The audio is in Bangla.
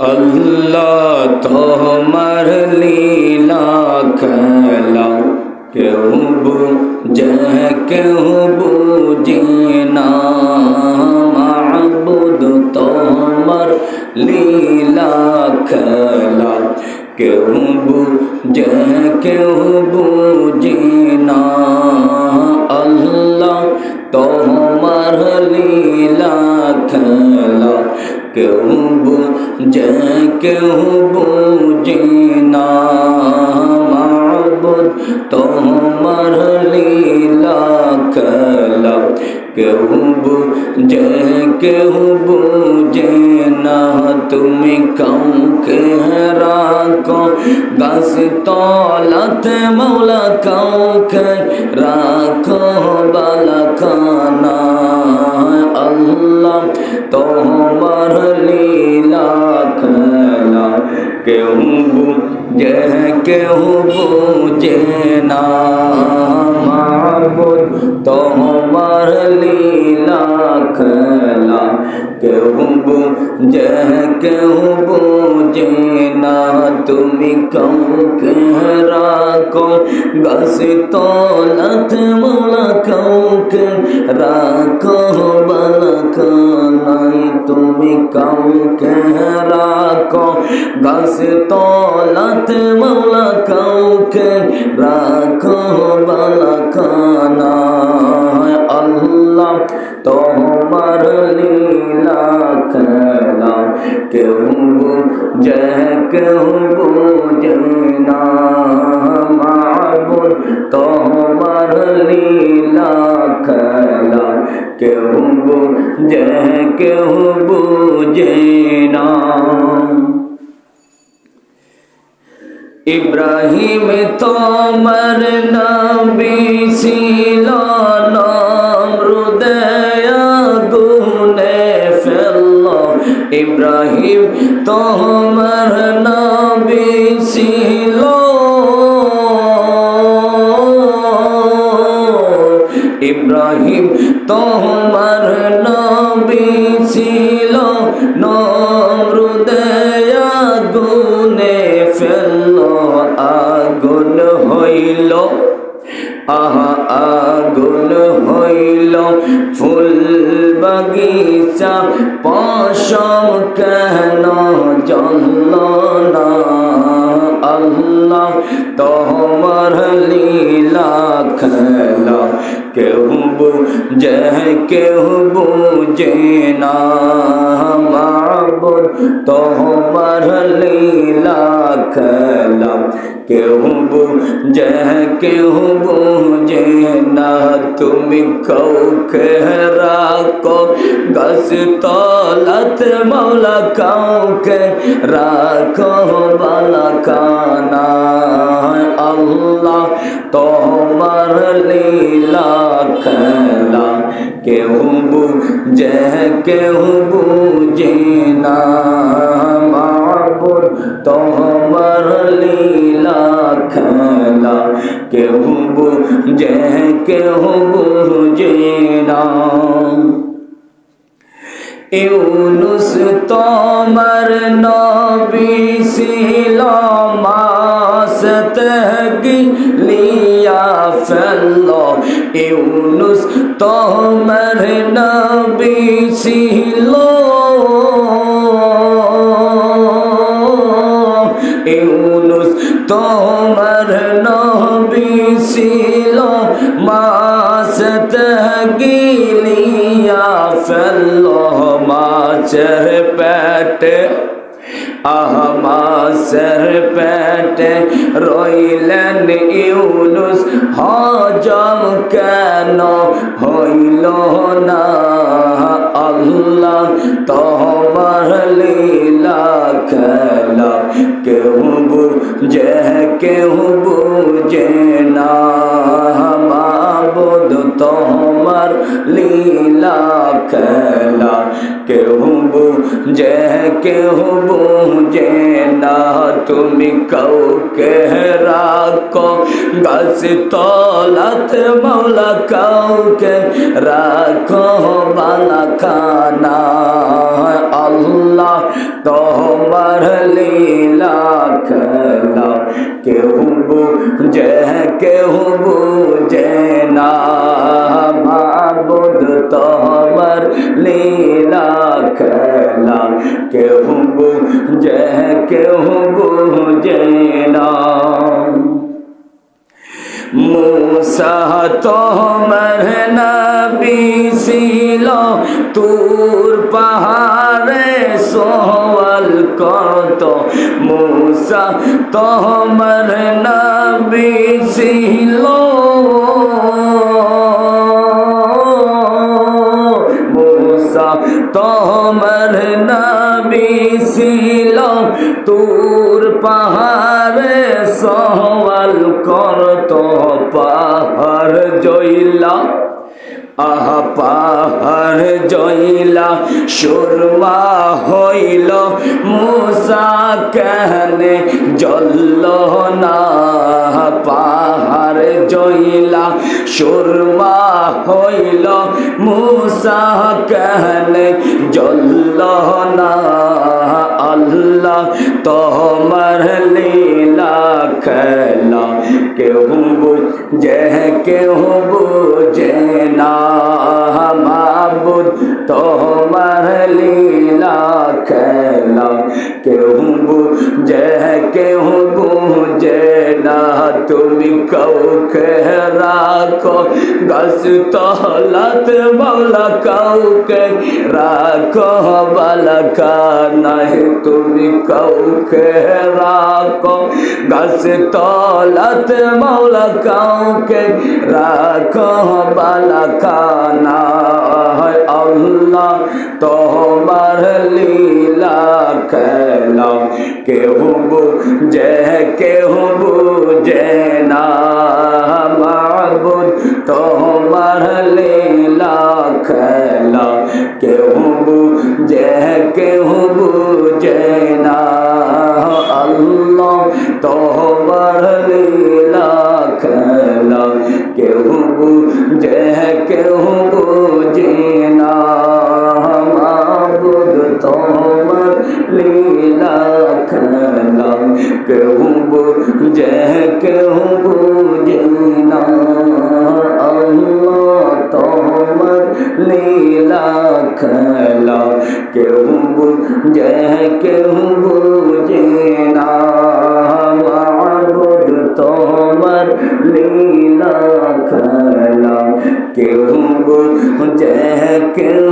আল্লাহ তোমার লীলা খেলা কেউ বুঝে কেউ বুঝে না। মাবুদ তোমার লীলা খেলা কেউ বুঝে কেউ বুঝে না। আল্লাহ তোমার লীলা খেলা কেউ বুঝে কেউ বুঝে না। মাবুদ তোমার লীলা খেলা কেউ বুঝে কেউ বুঝে না। তুমি কাউকে রাখো গাছ তলাতে মৌলা কাউকে রাখো বালাখানা। আল্লাহ তোমার লীলা খেলা কেউ বুঝে কেউ বুঝে না। মাবুদ তোমার লীলা খেলা কেউ বুঝে কেউ বুঝে না। তুমি কাউকে রাখো গাছ তলাতে মৌলা কাউকে রাখো বালাখানায়। তুমি কাউকে রাখো গাছ তলাতে মৌলা কাউকে রাখো বালাখানায়। আল্লাহ তোমার লীলা খেলা কেউ বুঝে কেউ বুঝে না। মাবুদ তোমার লীলা খেলা কেউ বুঝে কেউ বুঝে না। ইব্রাহিম তোমার নবী ছিল নমরুদে আগুনে ফেললো। ইব্রাহিম তোমার নবী ছিল ইব্রাহিম তোমার নবী ছিল নমরুদে আগুনে ফেললো। আগুন হইল আগুন হইল ফুল বাগিচা পশম কেন জ্বলল না। আল্লাহ তোমার লীলা খেলা কেউ বুঝে কেউ বুঝে না। মাবুদ তোমার লীলা খেলা কেউ বুঝে কেউ বুঝে না। তুমি কাউকে রাখো গাছ তলাতে মৌলা কাউকে রাখো বালাখানায়। আল্লাহ তোমার লীলা খেলা কেউ বুঝে কেউ বুঝে না। মাবুদ তোমার লীলা খেলা কেউ বুঝে কেউ বুঝে না। ইউনুস তোমার নবী ছিল মাসতে গিলিয়া ফেললো। ইউনুস তোমার নবী ছিল ইউনুস তোমার নবী ছিল মাসতে গিলিয়া ফেললো। মাছের পেটে মাছের পেটে রইলেন ইউনুস হজম কেন হইল না। আল্লাহ তোমার লীলা খেলা কেউ বুঝে কেউ বুঝে না। মাবুদ তোমার লীলা খেলা কেউ যে কেউ বুঝে না, তুমি কাউকে রাখো গাছ তলাতে মৌলা, কাউকে রাখো বালা খানা। আল্লাহ তোমার লীলা খেলা কেউ বুঝে কেউ বুঝে না, মাবুদ তোমার লীলা খেলা কেউ বুঝে কেউ বুঝে না। मूसा তোমার নবী ছিল, তুর পাহাড়ে সওয়াল করত। मूसा তোমার নবী ছিল, मूसा তোমার নবী ছিল, তুর পাহাড়ে সওয়াল করত। পাহাড় জইলা আহা পাহাড় জইলা সুরমা হইল, मूसा কেনে জ্বলল না। পাহাড় জইলা সুরমা হইল, मूसा কেনে জ্বলল না। আল্লাহ তোমার লীলা খেলা কেউ বুঝে কেউ বুঝে না, মাবুদ তোমার লীলা খেলা কেউ বুঝে কেউ বুঝে না। তুমি কাউকে রাখো গাছ তলাতে মৌলা, কাউকে রাখো বালা খানা। তুমি কাউকে রাখো গাছ তলাতে মৌলা, কাউকে রাখো বালা খানা। আল্লাহ তোমার লীলা খেলা কেউ বুঝে কেউ বুঝে না, মাবুদ তোমার লীলা খেলা কেউ বুঝে কেউ বুঝে না। আল্লাহ তোমার লীলা খেলা কেউ বুঝে কেউ বুঝে না, মাবুদ তোমার লীলা খেলা কেউ বুঝে কেউ বুঝে না। আল্লাহ তোমার লীলা খেলা কেউ বুঝে কেউ বুঝে না, মাবুদ তোমার লীলা খেলা কেউ বুঝে কেউ